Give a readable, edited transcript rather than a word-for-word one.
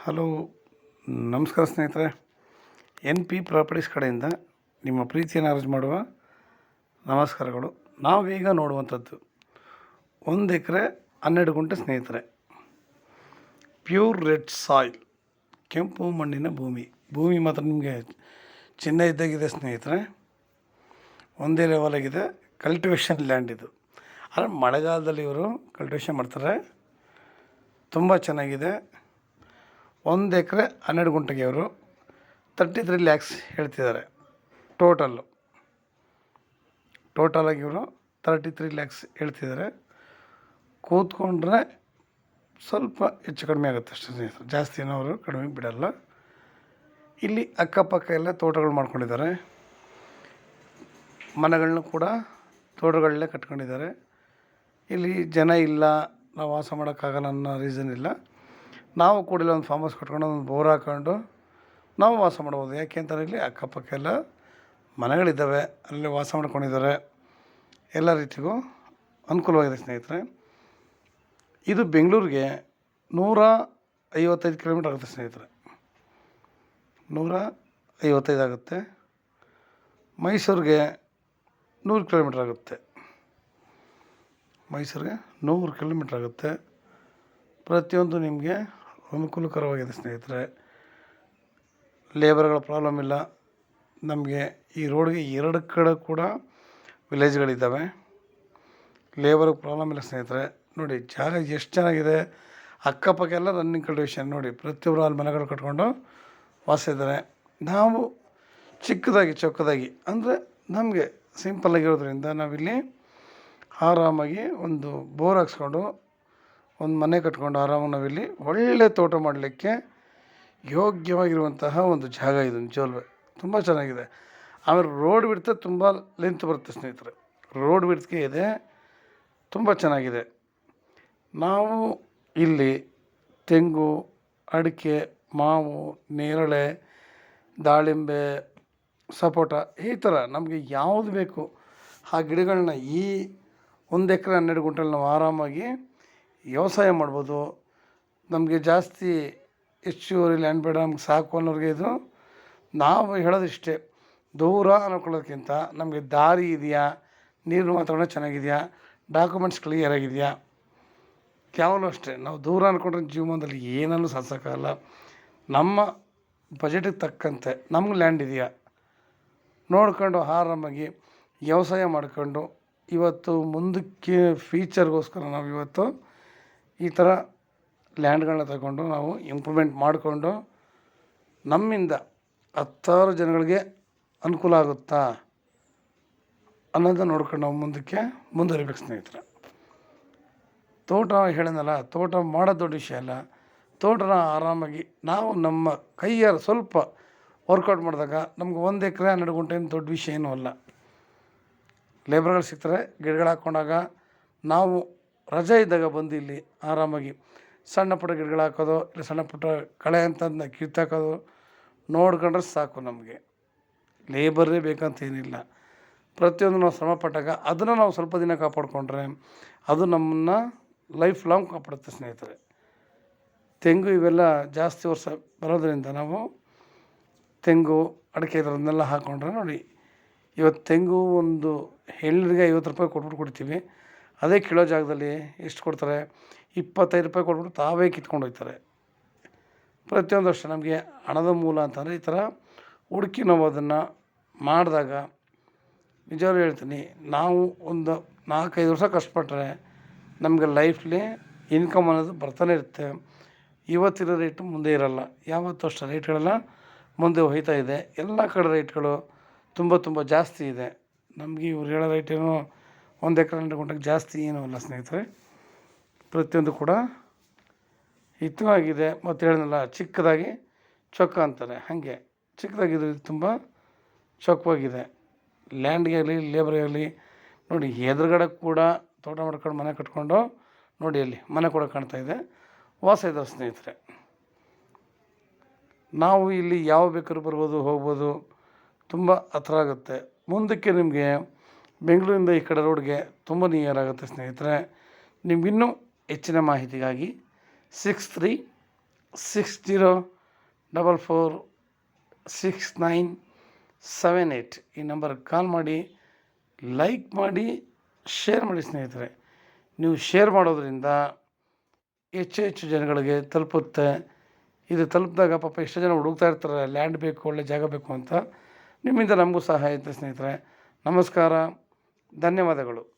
Hello, ನಮಸ್ಕಾರ ಸ್ನೇಹಿತರೆ. N P properties ಕಡೆಯಿಂದ ನಿಮ್ಮ ಪ್ರೀತಿಯನ್ನು ಅರ್ಜಿ ಮಾಡುವ ನಮಸ್ಕಾರಗಳು. ನಾವೀಗ ನೋಡುವಂಥದ್ದು 1 ಎಕರೆ 12 ಗುಂಟೆ ಸ್ನೇಹಿತರೆ. ಪ್ಯೂರ್ ರೆಡ್ ಸಾಯಿಲ್, ಕೆಂಪು ಮಣ್ಣಿನ ಭೂಮಿ ಮಾತ್ರ ನಿಮಗೆ ಚಿನ್ನ ಇದ್ದಾಗಿದೆ ಸ್ನೇಹಿತರೆ. ಒಂದೇ ಲೆವೆಲ್ ಆಗಿದೆ. ಕಲ್ಟಿವೇಷನ್ ಲ್ಯಾಂಡ್ ಇದು. ಆದರೆ ಮಳೆಗಾಲದಲ್ಲಿ ಇವರು ಕಲ್ಟಿವೇಷನ್ ಮಾಡ್ತಾರೆ. ತುಂಬ ಚೆನ್ನಾಗಿದೆ. 1 ಎಕರೆ 12 ಗುಂಟೆಗೆ ಅವರು 33 ಲ್ಯಾಕ್ಸ್ ಹೇಳ್ತಿದ್ದಾರೆ. ಟೋಟಲಾಗಿ ಇವರು 33 ಲ್ಯಾಕ್ಸ್ ಹೇಳ್ತಿದ್ದಾರೆ. ಕೂತ್ಕೊಂಡ್ರೆ ಸ್ವಲ್ಪ ಹೆಚ್ಚು ಕಡಿಮೆ ಆಗುತ್ತೆ ಅಷ್ಟೇ ಸ್ನೇಹಿತರೆ. ಜಾಸ್ತಿ ಅವರು ಕಡಿಮೆ ಬಿಡಲ್ಲ. ಇಲ್ಲಿ ಅಕ್ಕಪಕ್ಕ ಎಲ್ಲ ತೋಟಗಳು ಮಾಡ್ಕೊಂಡಿದ್ದಾರೆ. ಮನೆಗಳನ್ನೂ ಕೂಡ ತೋಟಗಳಲ್ಲೇ ಕಟ್ಕೊಂಡಿದ್ದಾರೆ. ಇಲ್ಲಿ ಜನ ಇಲ್ಲ, ನಾವು ವಾಸ ಮಾಡೋಕ್ಕಾಗಲ್ಲ ಅನ್ನೋ ರೀಸನ್ ಇಲ್ಲ. ನಾವು ಕೂಡ ಇಲ್ಲ ಒಂದು ಫಾರ್ಮ್ ಹೌಸ್ ಕಟ್ಕೊಂಡು ಒಂದು ಬೋರ್ ಹಾಕ್ಕೊಂಡು ನಾವು ವಾಸ ಮಾಡ್ಬೋದು. ಯಾಕೆ ಅಂತಂದರೆ ಇಲ್ಲಿ ಅಕ್ಕಪಕ್ಕ ಎಲ್ಲ ಮನೆಗಳಿದ್ದಾವೆ, ಅಲ್ಲಿ ವಾಸ ಮಾಡ್ಕೊಂಡಿದ್ದಾರೆ. ಎಲ್ಲ ರೀತಿಗೂ ಅನುಕೂಲವಾಗಿದೆ ಸ್ನೇಹಿತರೆ. ಇದು ಬೆಂಗಳೂರಿಗೆ 155 ಕಿಲೋಮೀಟ್ರ್ ಆಗುತ್ತೆ ಸ್ನೇಹಿತರೆ. 155 ಆಗುತ್ತೆ. ಮೈಸೂರಿಗೆ 100 ಕಿಲೋಮೀಟ್ರ್ ಆಗುತ್ತೆ. 100 ಕಿಲೋಮೀಟ್ರ್ ಆಗುತ್ತೆ. ಪ್ರತಿಯೊಂದು ನಿಮಗೆ ಅನುಕೂಲಕರವಾಗಿದೆ ಸ್ನೇಹಿತರೆ. ಲೇಬರ್ಗಳ ಪ್ರಾಬ್ಲಮ್ ಇಲ್ಲ. ನಮಗೆ ಈ ರೋಡ್ಗೆ 2 ಕಡೆ ಕೂಡ ವಿಲೇಜ್ಗಳಿದ್ದಾವೆ. ಲೇಬರ್ಗೆ ಪ್ರಾಬ್ಲಮ್ ಇಲ್ಲ ಸ್ನೇಹಿತರೆ. ನೋಡಿ ಜಾಗ ಎಷ್ಟು ಚೆನ್ನಾಗಿದೆ. ಅಕ್ಕಪಕ್ಕ ಎಲ್ಲ ರನ್ನಿಂಗ್ ಕಲ್ಟಿವೇಷನ್ ನೋಡಿ. ಪ್ರತಿಯೊಬ್ಬರು ಅಲ್ಲಿ ಮನೆಗಳು ಕಟ್ಕೊಂಡು ವಾಸ ಇದ್ದಾರೆ. ನಾವು ಚೊಕ್ಕದಾಗಿ ಅಂದರೆ ನಮಗೆ ಸಿಂಪಲ್ಲಾಗಿರೋದ್ರಿಂದ ನಾವಿಲ್ಲಿ ಆರಾಮಾಗಿ ಒಂದು ಬೋರ್ ಹಾಕ್ಸ್ಕೊಂಡು ಒಂದು ಮನೆ ಕಟ್ಕೊಂಡು ಆರಾಮಾಗಿ ನಾವಿಲ್ಲಿ ಒಳ್ಳೆ ತೋಟ ಮಾಡಲಿಕ್ಕೆ ಯೋಗ್ಯವಾಗಿರುವಂತಹ ಒಂದು ಜಾಗ ಇದು. ನಿಜವಲ್ವೇ ತುಂಬ ಚೆನ್ನಾಗಿದೆ. ಆಮೇಲೆ ರೋಡ್ ಬಿಡ್ತಾ ತುಂಬ ಲೆಂತ್ ಬರುತ್ತೆ ಸ್ನೇಹಿತರೆ. ರೋಡ್ ಬಿಡ್ತಿಗೆ ಇದೆ, ತುಂಬ ಚೆನ್ನಾಗಿದೆ. ನಾವು ಇಲ್ಲಿ ತೆಂಗು, ಅಡಿಕೆ, ಮಾವು, ನೇರಳೆ, ದಾಳಿಂಬೆ, ಸಪೋಟ ಈ ಥರ ನಮಗೆ ಯಾವುದು ಬೇಕು ಆ ಗಿಡಗಳನ್ನ ಈ 1 ಎಕರೆ 12 ಗುಂಟೆಲಿ ನಾವು ಆರಾಮಾಗಿ ವ್ಯವಸಾಯ ಮಾಡ್ಬೋದು. ನಮಗೆ ಜಾಸ್ತಿ ಹೆಚ್ಚುವರಿ ಲ್ಯಾಂಡ್ ಬೇಡ, ನಮ್ಗೆ ಸಾಕು ಅನ್ನೋರಿಗೆ ಇದು. ನಾವು ಹೇಳೋದಿಷ್ಟೇ, ದೂರ ಅನ್ಕೊಳ್ಳೋದಕ್ಕಿಂತ ನಮಗೆ ದಾರಿ ಇದೆಯಾ, ನೀರು ವಾತಾವರಣ ಚೆನ್ನಾಗಿದೆಯಾ, ಡಾಕ್ಯುಮೆಂಟ್ಸ್ ಕ್ಲಿಯರ್ ಆಗಿದೆಯಾ. ಯಾವಾಗಲೂ ಅಷ್ಟೇ, ನಾವು ದೂರ ಅಂದ್ಕೊಂಡ್ರೆ ಜೀವನದಲ್ಲಿ ಏನನ್ನೂ ಸಾಧಿಸೋಕ್ಕಾಗಲ್ಲ. ನಮ್ಮ ಬಜೆಟಿಗೆ ತಕ್ಕಂತೆ ನಮ್ಗೆ ಲ್ಯಾಂಡ್ ಇದೆಯಾ ನೋಡ್ಕೊಂಡು ಆರಾಮಾಗಿ ವ್ಯವಸಾಯ ಮಾಡ್ಕೊಂಡು ಇವತ್ತು ಮುಂದಕ್ಕೆ ಫ್ಯೂಚರ್ಗೋಸ್ಕರ ನಾವು ಇವತ್ತು ಈ ಥರ ಲ್ಯಾಂಡ್ಗಳನ್ನ ತಗೊಂಡು ನಾವು ಇಂಪ್ರೂವ್ಮೆಂಟ್ ಮಾಡಿಕೊಂಡು ನಮ್ಮಿಂದ 10 ಜನಗಳಿಗೆ ಅನುಕೂಲ ಆಗುತ್ತಾ ಅನ್ನೋದನ್ನ ನೋಡ್ಕೊಂಡು ನಾವು ಮುಂದುವರಿಬೇಕು ಸ್ನೇಹಿತರೆ. ತೋಟ ಹೇಳಿದ್ನಲ್ಲ, ತೋಟ ಮಾಡೋದು ದೊಡ್ಡ ವಿಷಯ ಅಲ್ಲ. ತೋಟನ ಆರಾಮಾಗಿ ನಾವು ನಮ್ಮ ಕೈಯಾರ ಸ್ವಲ್ಪ ವರ್ಕೌಟ್ ಮಾಡಿದಾಗ ನಮ್ಗೆ 1 ಎಕರೆ 12 ಗುಂಟೆ ಏನು ದೊಡ್ಡ ವಿಷಯ ಏನೂ ಅಲ್ಲ. ಲೇಬರ್ಗಳು ಸಿಗ್ತಾರೆ. ಗಿಡಗಳು ಹಾಕ್ಕೊಂಡಾಗ ನಾವು ರಜೆ ಇದ್ದಾಗ ಬಂದು ಇಲ್ಲಿ ಆರಾಮಾಗಿ ಸಣ್ಣ ಪುಟ್ಟ ಗಿಡಗಳು ಹಾಕೋದು, ಇಲ್ಲ ಸಣ್ಣ ಪುಟ್ಟ ಕಳೆ ಅಂತಂದನ್ನ ಕಿತ್ತಾಕೋದು ನೋಡ್ಕೊಂಡ್ರೆ ಸಾಕು. ನಮಗೆ ಲೇಬರೇ ಬೇಕಂತ ಏನಿಲ್ಲ. ಪ್ರತಿಯೊಂದು ನಾವು ಶ್ರಮ ಪಟ್ಟಾಗ ಅದನ್ನು ನಾವು ಸ್ವಲ್ಪ ದಿನ ಕಾಪಾಡಿಕೊಂಡ್ರೆ ಅದು ನಮ್ಮನ್ನು ಲೈಫ್ ಲಾಂಗ್ ಕಾಪಾಡುತ್ತೆ ಸ್ನೇಹಿತರೆ. ತೆಂಗು ಇವೆಲ್ಲ ಜಾಸ್ತಿ ವರ್ಷ ಬರೋದರಿಂದ ನಾವು ತೆಂಗು, ಅಡಿಕೆ ಇದರನ್ನೆಲ್ಲ ಹಾಕ್ಕೊಂಡ್ರೆ ನೋಡಿ, ಇವತ್ತು ತೆಂಗು ಒಂದು ಎಳ್ನೀರಿಗೆ 50 ರೂಪಾಯಿ ಕೊಟ್ಬಿಟ್ಟು ಕೊಡ್ತೀವಿ. ಅದೇ ಕಿಲೋ ಜಾಗದಲ್ಲಿ ಎಷ್ಟು ಕೊಡ್ತಾರೆ? 25 ರೂಪಾಯಿ ಕೊಟ್ಬಿಟ್ಟು ತಾವೇ ಕಿತ್ಕೊಂಡು ಹೋಗ್ತಾರೆ. ಪ್ರತಿಯೊಂದು ಅಷ್ಟೇ ನಮಗೆ ಹಣದ ಮೂಲ ಅಂತಂದರೆ ಈ ಥರ ಹುಡುಕಿ ನಾವು ಅದನ್ನು ಮಾಡಿದಾಗ ನಿಜವಾಗ್ಲೂ ಹೇಳ್ತೀನಿ, ನಾವು ಒಂದು 4-5 ವರ್ಷ ಕಷ್ಟಪಟ್ಟರೆ ನಮಗೆ ಲೈಫ್ಲಿ ಇನ್ಕಮ್ ಅನ್ನೋದು ಬರ್ತಾನೆ ಇರುತ್ತೆ. ಇವತ್ತಿರೋ ರೇಟು ಮುಂದೆ ಇರೋಲ್ಲ. ಯಾವತ್ತೂ ಅಷ್ಟೇ ರೇಟ್ಗಳೆಲ್ಲ ಮುಂದೆ ಹೋಗ್ತಾ ಇದೆ. ಎಲ್ಲ ಕಡೆ ರೇಟ್ಗಳು ತುಂಬ ಜಾಸ್ತಿ ಇದೆ. ನಮಗೆ ಇವ್ರು ಹೇಳೋ ರೇಟೇನು 1 ಎಕರೆ 12 ಗುಂಟೆಗೆ ಜಾಸ್ತಿ ಏನೂ ಅಲ್ಲ ಸ್ನೇಹಿತರೆ. ಪ್ರತಿಯೊಂದು ಕೂಡ ಹಿತವಾಗಿದೆ. ಮತ್ತು ಹೇಳಿದ್ನಲ್ಲ, ಚಿಕ್ಕದಾಗಿ ಚೊಕ್ಕ ಅಂತಾರೆ, ಹಾಗೆ ಚಿಕ್ಕದಾಗಿದ್ದು ತುಂಬ ಚೊಕ್ಕವಾಗಿದೆ. ಲ್ಯಾಂಡ್ಗೆ ಆಗಲಿ ಲೇಬರ್ಗೆ ಆಗಲಿ ನೋಡಿ. ಎದುರುಗಡೆ ಕೂಡ ತೋಟ ಮಾಡ್ಕೊಂಡು ಮನೆ ಕಟ್ಕೊಂಡು ನೋಡಿ, ಅಲ್ಲಿ ಮನೆ ಕೂಡ ಕಾಣ್ತಾಯಿದೆ, ವಾಸ ಇದ್ದಾರೆ ಸ್ನೇಹಿತರೆ. ನಾವು ಇಲ್ಲಿ ಯಾವ ಬೇಕಾದ್ರೂ ಬರ್ಬೋದು, ಹೋಗ್ಬೋದು. ತುಂಬ ಹತ್ರ ಆಗುತ್ತೆ. ಮುಂದಕ್ಕೆ ನಿಮಗೆ ಬೆಂಗಳೂರಿಂದ ಈ ಕಡೆ ರೋಡ್ಗೆ ತುಂಬ ನಿಯರ್ ಆಗುತ್ತೆ ಸ್ನೇಹಿತರೆ. ನಿಮಗಿನ್ನೂ ಹೆಚ್ಚಿನ ಮಾಹಿತಿಗಾಗಿ 63 60446978 ಈ ನಂಬರ್ಗೆ ಕಾಲ್ ಮಾಡಿ, ಲೈಕ್ ಮಾಡಿ, ಶೇರ್ ಮಾಡಿ ಸ್ನೇಹಿತರೆ. ನೀವು ಶೇರ್ ಮಾಡೋದ್ರಿಂದ ಹೆಚ್ಚು ಹೆಚ್ಚು ಜನಗಳಿಗೆ ತಲುಪುತ್ತೆ. ಇದು ತಲುಪಿದಾಗ ಪಾಪ ಎಷ್ಟೋ ಜನ ಹುಡುಕ್ತಾ ಇರ್ತಾರೆ, ಲ್ಯಾಂಡ್ ಬೇಕು, ಒಳ್ಳೆ ಜಾಗ ಬೇಕು ಅಂತ. ನಿಮ್ಮಿಂದ ನಮಗೂ ಸಹಾಯ ಐತೆ ಸ್ನೇಹಿತರೆ. ನಮಸ್ಕಾರ, ಧನ್ಯವಾದಗಳು.